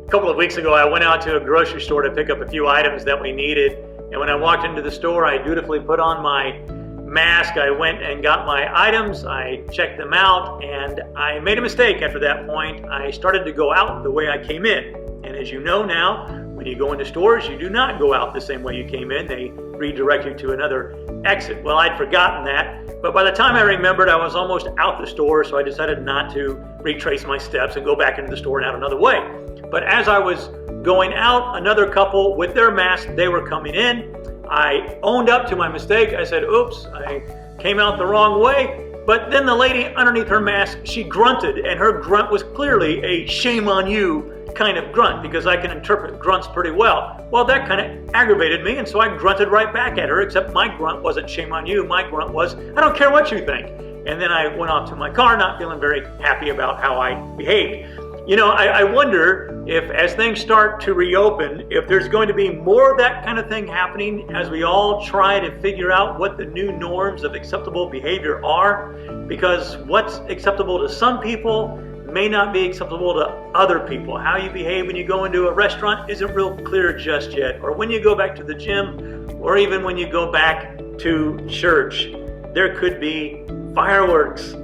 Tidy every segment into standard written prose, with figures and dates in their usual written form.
A couple of weeks ago, I went out to a grocery store to pick up a few items that we needed. And when I walked into the store, I dutifully put on my mask. I went and got my items. I checked them out, and I made a mistake after that point. I started to go out the way I came in. And as you know now, when you go into stores, you do not go out the same way you came in. They redirect you to another exit. Well, I'd forgotten that, but by the time I remembered, I was almost out the store, so I decided not to retrace my steps and go back into the store and out another way. But as I was going out, another couple with their masks, they were coming in. I owned up to my mistake. I said, oops, I came out the wrong way. But then the lady underneath her mask, she grunted, and her grunt was clearly a shame on you kind of grunt, because I can interpret grunts pretty well. Well, that kind of aggravated me, and so I grunted right back at her, except my grunt wasn't shame on you. My grunt was, I don't care what you think. And then I went off to my car, not feeling very happy about how I behaved. You know, I wonder if as things start to reopen, if there's going to be more of that kind of thing happening as we all try to figure out what the new norms of acceptable behavior are, because what's acceptable to some people may not be acceptable to other people. How you behave when you go into a restaurant isn't real clear just yet, or when you go back to the gym, or even when you go back to church. There could be fireworks.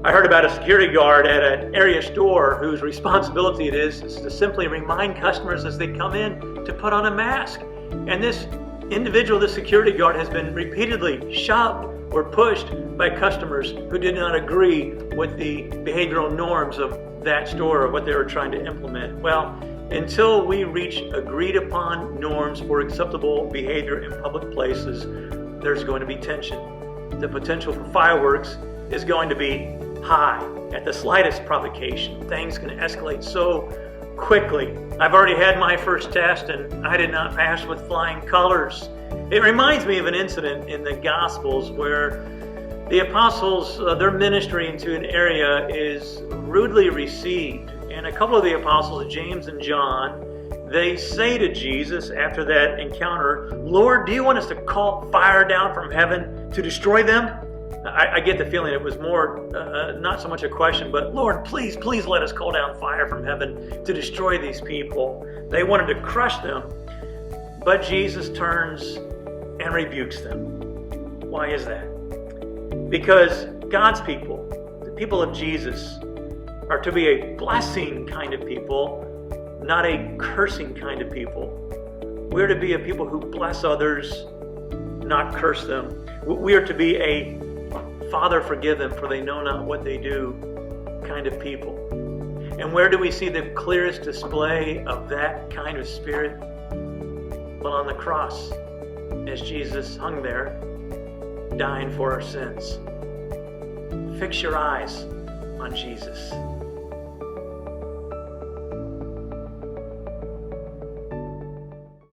I heard about a security guard at an area store whose responsibility it is to simply remind customers as they come in to put on a mask. And this individual, this security guard, has been repeatedly shoved or pushed by customers who did not agree with the behavioral norms of that store or what they were trying to implement. Well, until we reach agreed upon norms for acceptable behavior in public places, there's going to be tension. The potential for fireworks is going to be high. At the slightest provocation, things can escalate so quickly. I've already had my first test and I did not pass with flying colors. It reminds me of an incident in the Gospels where the apostles, their ministry into an area is rudely received. And a couple of the apostles, James and John, they say to Jesus after that encounter, Lord, do you want us to call fire down from heaven to destroy them? I get the feeling it was more, not so much a question, but Lord, please let us call down fire from heaven to destroy these people. They wanted to crush them, but Jesus turns and rebukes them. Why is that? Because God's people, the people of Jesus, are to be a blessing kind of people, not a cursing kind of people. We're to be a people who bless others, not curse them. We are to be a Father, forgive them, for they know not what they do kind of people. And where do we see the clearest display of that kind of spirit? Well, on the cross, as Jesus hung there, dying for our sins. Fix your eyes on Jesus.